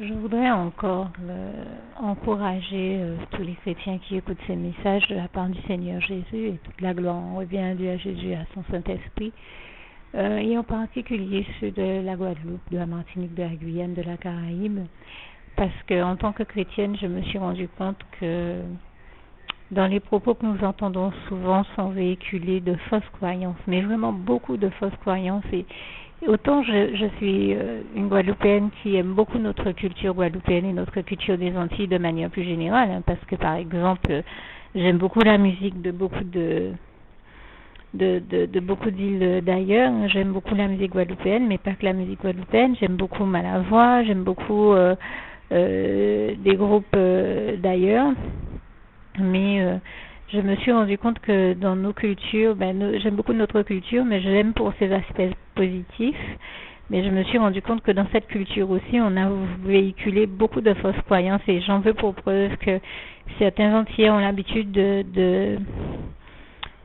Je voudrais encore encourager tous les chrétiens qui écoutent ces messages de la part du Seigneur Jésus, et toute la gloire en revient à Dieu, à Jésus, à son Saint-Esprit, et en particulier ceux de la Guadeloupe, de la Martinique, de la Guyane, de la Caraïbe, parce qu'en tant que chrétienne, je me suis rendu compte que dans les propos que nous entendons souvent sont véhiculés de fausses croyances, mais vraiment beaucoup de fausses croyances. Et autant je suis une Guadeloupéenne qui aime beaucoup notre culture guadeloupéenne et notre culture des Antilles de manière plus générale, hein, parce que par exemple, j'aime beaucoup la musique de beaucoup de beaucoup d'îles d'ailleurs. J'aime beaucoup la musique guadeloupéenne, mais pas que la musique guadeloupéenne. J'aime beaucoup Malavoie, j'aime beaucoup des groupes d'ailleurs. Mais je me suis rendu compte que dans nos cultures, j'aime beaucoup notre culture, mais je l'aime pour ses aspects positifs. Mais je me suis rendu compte que dans cette culture aussi, on a véhiculé beaucoup de fausses croyances, et j'en veux pour preuve que certains Antillais ont l'habitude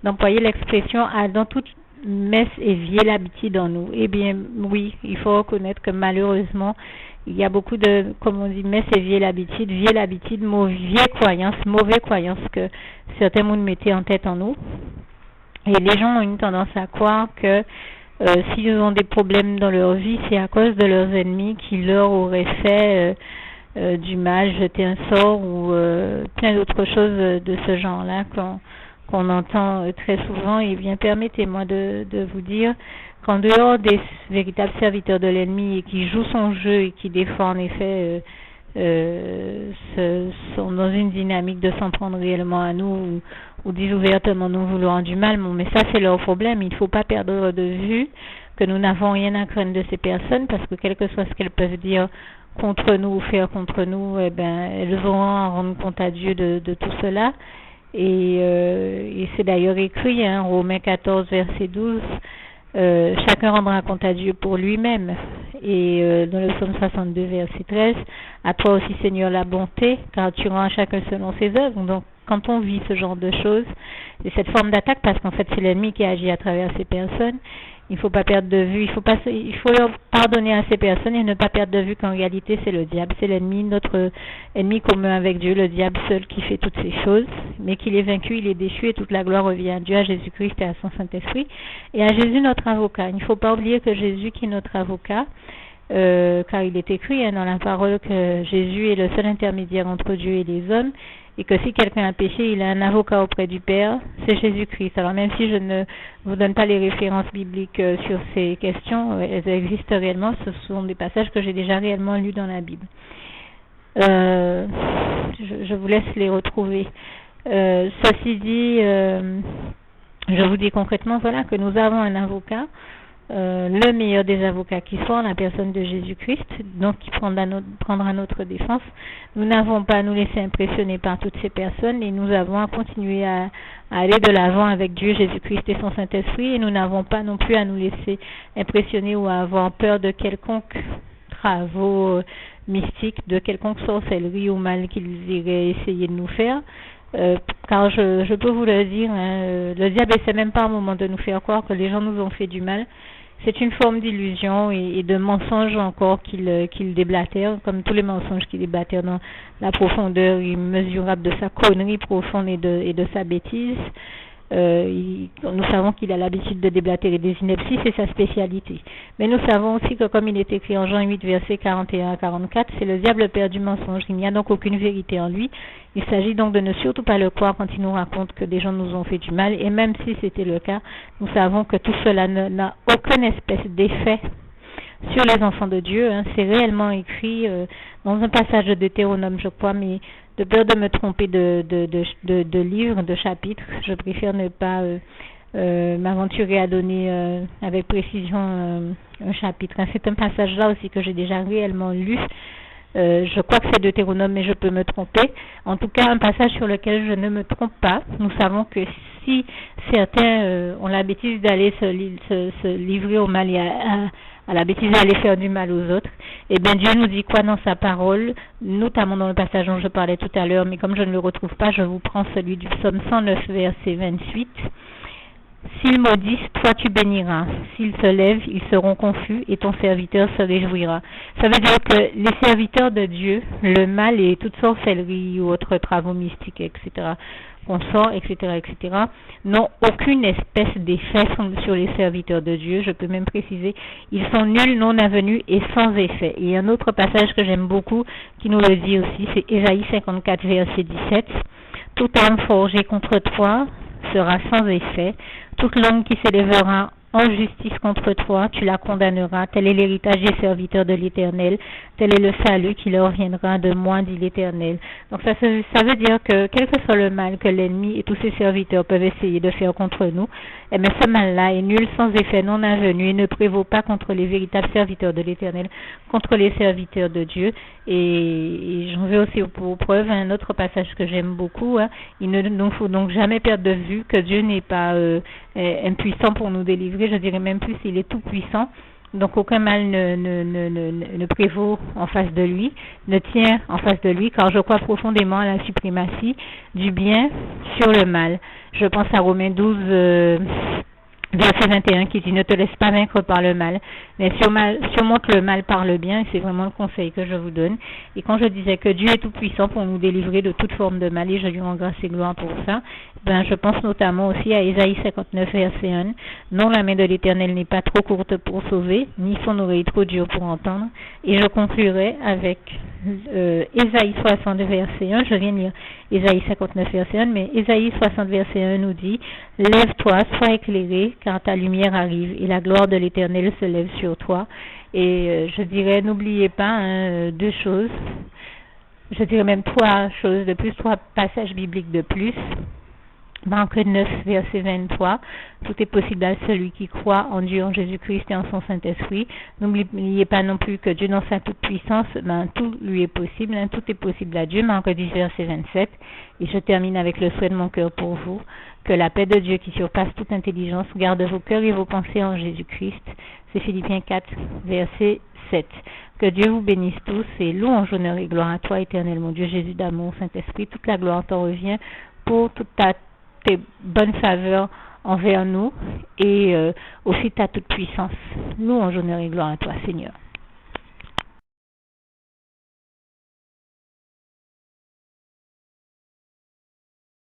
d'employer l'expression dans toute messe et vieille l'habitude en nous. Eh bien, oui, il faut reconnaître que malheureusement, il y a beaucoup de, comme on dit, messe et vieille l'habitude, vieille croyance que certains monde mettaient en tête en nous. Et les gens ont une tendance à croire que s'ils ont des problèmes dans leur vie, c'est à cause de leurs ennemis qui leur auraient fait du mal, jeté un sort ou plein d'autres choses de ce genre-là qu'on entend très souvent. Et bien, permettez-moi de vous dire qu'en dehors des véritables serviteurs de l'ennemi et qui jouent son jeu et qui des fois en effet sont dans une dynamique de s'en prendre réellement à nous ou disent ouvertement nous vouloir du mal, mais ça c'est leur problème. Il ne faut pas perdre de vue que nous n'avons rien à craindre de ces personnes, parce que quel que soit ce qu'elles peuvent dire contre nous ou faire contre nous, eh ben, elles auront à rendre compte à Dieu de tout cela. Et c'est d'ailleurs écrit, hein, Romains 14, verset 12, chacun rendra compte à Dieu pour lui-même. Et dans le psaume 62, verset 13, à toi aussi Seigneur la bonté, car tu rends à chacun selon ses œuvres. Donc quand on vit ce genre de choses, et cette forme d'attaque, parce qu'en fait c'est l'ennemi qui agit à travers ces personnes, il ne faut pas perdre de vue, il faut leur pardonner à ces personnes et ne pas perdre de vue qu'en réalité c'est le diable, c'est l'ennemi, notre ennemi commun avec Dieu, le diable seul qui fait toutes ces choses, mais qu'il est vaincu, il est déchu, et toute la gloire revient à Dieu, à Jésus-Christ et à son Saint-Esprit, et à Jésus notre avocat. Il ne faut pas oublier que Jésus qui est notre avocat, car il est écrit dans la parole que Jésus est le seul intermédiaire entre Dieu et les hommes, et que si quelqu'un a péché, il a un avocat auprès du Père, c'est Jésus-Christ. Alors même si je ne vous donne pas les références bibliques sur ces questions, elles existent réellement, ce sont des passages que j'ai déjà réellement lus dans la Bible. Je vous laisse les retrouver. Ceci dit, je vous dis concrètement, voilà, que nous avons un avocat, le meilleur des avocats qui soit, la personne de Jésus-Christ, donc qui prendra notre défense. Nous n'avons pas à nous laisser impressionner par toutes ces personnes, et nous avons à continuer à aller de l'avant avec Dieu, Jésus-Christ et son Saint-Esprit, et nous n'avons pas non plus à nous laisser impressionner ou à avoir peur de quelconque travaux mystiques, de quelconque sorcellerie ou mal qu'ils iraient essayer de nous faire. Car je peux vous le dire, hein, le diable essaie même pas un moment de nous faire croire que les gens nous ont fait du mal. C'est une forme d'illusion et de mensonge encore qu'il déblatère, comme tous les mensonges qu'il déblatère dans la profondeur immesurable de sa connerie profonde et de sa bêtise. Nous savons qu'il a l'habitude de déblatérer des inepties, c'est sa spécialité. Mais nous savons aussi que, comme il est écrit en Jean 8, versets 41 à 44, c'est le diable le père du mensonge. Il n'y a donc aucune vérité en lui. Il s'agit donc de ne surtout pas le croire quand il nous raconte que des gens nous ont fait du mal. Et même si c'était le cas, nous savons que tout cela n'a aucune espèce d'effet sur les enfants de Dieu. Hein. C'est réellement écrit dans un passage de Deutéronome, je crois, mais de peur de me tromper de livre, de chapitre, je préfère ne pas m'aventurer à donner avec précision un chapitre. Hein. C'est un passage là aussi que j'ai déjà réellement lu. Je crois que c'est Deutéronome, mais je peux me tromper. En tout cas, un passage sur lequel je ne me trompe pas. Nous savons que si certains ont la bêtise d'aller se livrer au mal et à la bêtise d'aller faire du mal aux autres, eh bien Dieu nous dit quoi dans sa parole, notamment dans le passage dont je parlais tout à l'heure, mais comme je ne le retrouve pas, je vous prends celui du psaume 109, verset 28. S'ils maudissent, toi tu béniras. S'ils se lèvent, ils seront confus et ton serviteur se réjouira. Ça veut dire que les serviteurs de Dieu, le mal et toutes sorcelleries ou autres travaux mystiques, etc., qu'on sort, etc., n'ont aucune espèce d'effet sur les serviteurs de Dieu. Je peux même préciser, ils sont nuls, non avenus et sans effet. Et un autre passage que j'aime beaucoup, qui nous le dit aussi, c'est Ésaïe 54, verset 17. Toute arme forgée contre toi sera sans effet. Toute langue qui s'élèvera en justice contre toi, tu la condamneras. Tel est l'héritage des serviteurs de l'Éternel. Tel est le salut qui leur viendra de moi, dit l'Éternel. Donc ça veut dire que quel que soit le mal que l'ennemi et tous ses serviteurs peuvent essayer de faire contre nous, eh bien ce mal-là est nul, sans effet, non avenu et ne prévaut pas contre les véritables serviteurs de l'Éternel, contre les serviteurs de Dieu. Et j'en veux aussi pour preuve un autre passage que j'aime beaucoup. Il ne nous faut donc jamais perdre de vue que Dieu n'est pas impuissant pour nous délivrer. Je dirais même plus, il est tout puissant. Donc aucun mal ne prévaut en face de lui, ne tient en face de lui, car je crois profondément à la suprématie du bien sur le mal. Je pense à Romains 12, verset 21 qui dit « Ne te laisse pas vaincre par le mal, mais surmonte le mal par le bien ». Et c'est vraiment le conseil que je vous donne. Et quand je disais que Dieu est tout puissant pour nous délivrer de toute forme de mal, et je lui rends grâce et gloire pour ça, ben je pense notamment aussi à Ésaïe 59, verset 1. « Non, la main de l'Éternel n'est pas trop courte pour sauver, ni son oreille trop dure pour entendre. » Et je conclurai avec Ésaïe 60, verset 1. Je viens de lire Ésaïe 59, verset 1, mais Ésaïe 60, verset 1 nous dit « Lève-toi, sois éclairé, car ta lumière arrive, et la gloire de l'Éternel se lève sur toi. » Et je dirais, n'oubliez pas deux choses, je dirais même trois choses de plus, trois passages bibliques de plus. Marc 9, verset 23, tout est possible à celui qui croit en Dieu, en Jésus-Christ et en son Saint-Esprit. N'oubliez pas non plus que Dieu, dans sa toute puissance, tout lui est possible, tout est possible à Dieu. Marc 10, verset 27. Et je termine avec le souhait de mon cœur pour vous, que la paix de Dieu qui surpasse toute intelligence garde vos cœurs et vos pensées en Jésus-Christ. C'est Philippiens 4, verset 7. Que Dieu vous bénisse tous et louange, honneur et gloire à toi, éternel mon Dieu, Jésus d'amour, Saint-Esprit. Toute la gloire t'en revient pour toute tes bonnes faveurs envers nous et aussi ta toute puissance. Louange, honneur et gloire à toi, Seigneur.